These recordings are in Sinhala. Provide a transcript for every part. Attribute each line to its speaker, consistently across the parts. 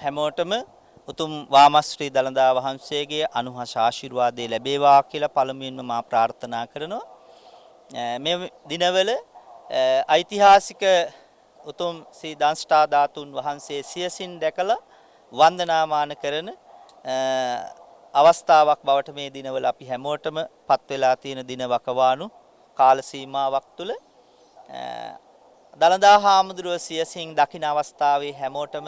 Speaker 1: හැමෝටම උතුම් වාමශ්‍රී දළදා වහන්සේගේ අනුහස ආශිර්වාදය ලැබේවා කියලා පළමුවෙන්ම මා ප්‍රාර්ථනා කරනවා. මේ දිනවල ඓතිහාසික උතුම් ශ්‍රී දන්ස්ටා ධාතුන් වහන්සේ සියසින් දැකලා වන්දනාමාන කරන අවස්ථාවක් බවට මේ දිනවල අපි හැමෝටම පත් වෙලා තියෙන දින වකවානු කාල සීමාවක් තුළ දළදා හාමුදුරුව සියසින් දකින අවස්ථාවේ හැමෝටම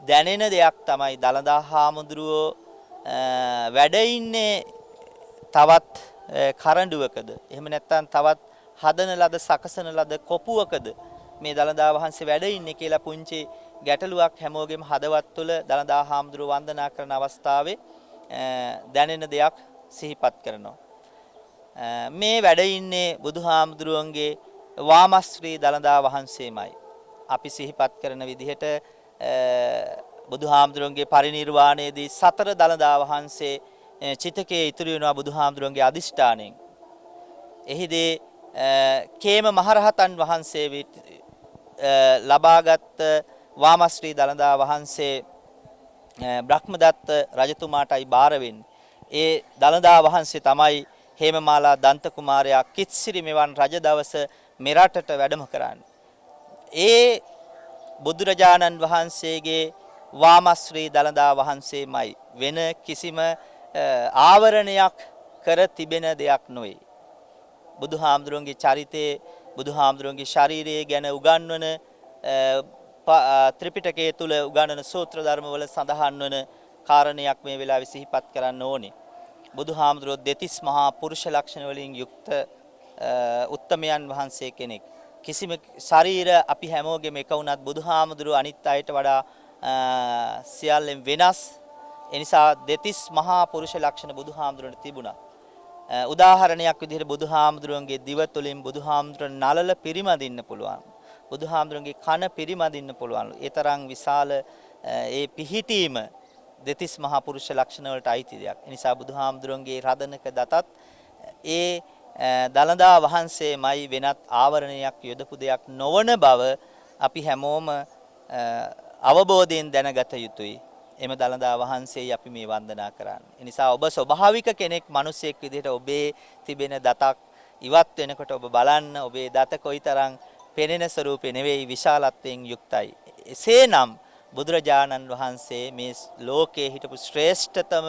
Speaker 1: දැනෙන දෙයක් තමයි දළදා හාමුදුරුවෝ වැඩ ඉන්නේ තවත් කරඬුවකද එහෙම නැත්නම් තවත් හදන ලද සකසන ලද කොපුවකද මේ දළදා වහන්සේ වැඩ ඉන්නේ කියලා පුංචි ගැටලුවක් හැමෝගෙම හදවත් තුළ දළදා හාමුදුරුව වන්දනා කරන අවස්ථාවේ දැනෙන දෙයක් සිහිපත් කරනවා. මේ වැඩ ඉන්නේ බුදුහාමුදුරුවන්ගේ වාමශ්‍රී දළදා වහන්සේමයි. අපි සිහිපත් කරන විදිහට බුදුහාමුදුරන්ගේ පරිනිර්වාණයේදී සතර දළදා වහන්සේ චිතකයේ ඉතුරු වෙනවා බුදුහාමුදුරන්ගේ අදිෂ්ඨාණයෙන්. එහිදී කේම මහරහතන් වහන්සේ ලබාගත් වාමශ්‍රී දළදා වහන්සේ බ්‍රහ්මදත්ත රජතුමාටයි බාර වෙන්නේ. ඒ දළදා වහන්සේ තමයි හේමමාලා දන්ත කුමාරයා කිත්සිරි මෙවන් රජ දවස මෙරටට වැඩම කරන්නේ. ඒ බුදුරජාණන් වහන්සේගේ වාමශ්‍රී දළදා වහන්සේමයි වෙන කිසිම ආවරණයක් කර තිබෙන දෙයක් නොවේ. බුදුහාමුදුරන්ගේ චරිතයේ බුදුහාමුදුරන්ගේ ශරීරය ගැන උගන්වන ත්‍රිපිටකයේ තුල උගන්වන සූත්‍ර ධර්මවල සඳහන් වන කාරණයක් මේ වෙලාවේ සිහිපත් කරන්න ඕනේ. බුදුහාමුදුරුවෝ දෙතිස් මහා පුරුෂ ලක්ෂණ වලින් යුක්ත උත්තමයන් වහන්සේ කෙනෙක්. කිසිම ශරීර අපි හැමෝගෙම එක වුණත් බුදුහාමුදුරුවෝ අනිත් අයට වඩා සියල්ලෙන් වෙනස්. ඒ නිසා දෙතිස් මහා පුරුෂ ලක්ෂණ බුදුහාමුදුරුවන්ට තිබුණා. උදාහරණයක් විදිහට බුදුහාමුදුරුවන්ගේ දිව තුළින් බුදුහාමුදුරුවන් නලල පිරිමදින්න පුළුවන්. බුදුහාමුදුරුවන්ගේ කන පිරිමදින්න පුළුවන්. ඒ තරම් විශාල ඒ පිහිටීම දෙතිස් මහා පුරුෂ ලක්ෂණ වලට අයිති දෙයක්. ඒ නිසා බුදුහාමුදුරුවන්ගේ රදනක දතත් ඒ දළදා වහන්සේමයි වෙනත් ආවරණයක් යොදපු දෙයක් නොවන බව අපි හැමෝම අවබෝධයෙන් දැනගත යුතුයි. එම දළදා වහන්සේයි අපි මේ වන්දනා කරන්නේ. ඒ නිසා ඔබ ස්වභාවික කෙනෙක් මිනිසෙක් විදිහට ඔබේ තිබෙන දතක් ඉවත් වෙනකොට ඔබ බලන්න ඔබේ දත කොයිතරම් පෙනෙන ස්වරූපේ නෙවෙයි විශාලත්වයෙන් යුක්තයි. එසේනම් බුදුරජාණන් වහන්සේ මේ ලෝකයේ හිටපු ශ්‍රේෂ්ඨතම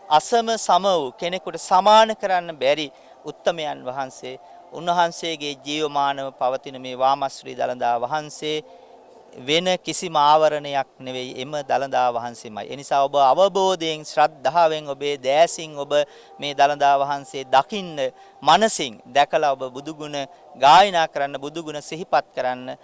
Speaker 1: අසම සම වූ කෙනෙකුට සමාන කරන්න බැරි උත්තමයන් වහන්සේ උන්වහන්සේගේ ජීවමානව පවතින මේ වාමශ්‍රී දළදා වහන්සේ වෙන කිසිම ආවරණයක් නෙවෙයි එම දළදා වහන්සේමයි. ඒ නිසා ඔබ අවබෝධයෙන් ශ්‍රද්ධාවෙන් ඔබේ දෑසින් ඔබ මේ දළදා වහන්සේ දකින්න මනසින් දැකලා ඔබ බුදුගුණ ගායනා කරන්න බුදුගුණ සිහිපත් කරන්න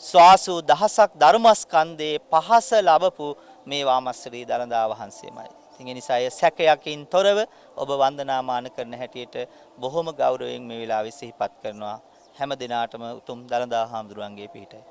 Speaker 1: ස්වාසු දහසක් ධර්මස්කන්ධේ පහස ලැබපු මේ වාමශ්‍රී දළදා වහන්සේමයි. ඉතින් ඒ නිසා සැකයකින් තොරව ඔබ වන්දනාමාන කරන හැටියට බොහොම ගෞරවයෙන් මේ වෙලාවේ සිහිපත් කරනවා හැම දිනාටම උතුම් දළදා හාමුදුරුවන්ගේ පිහිටයි.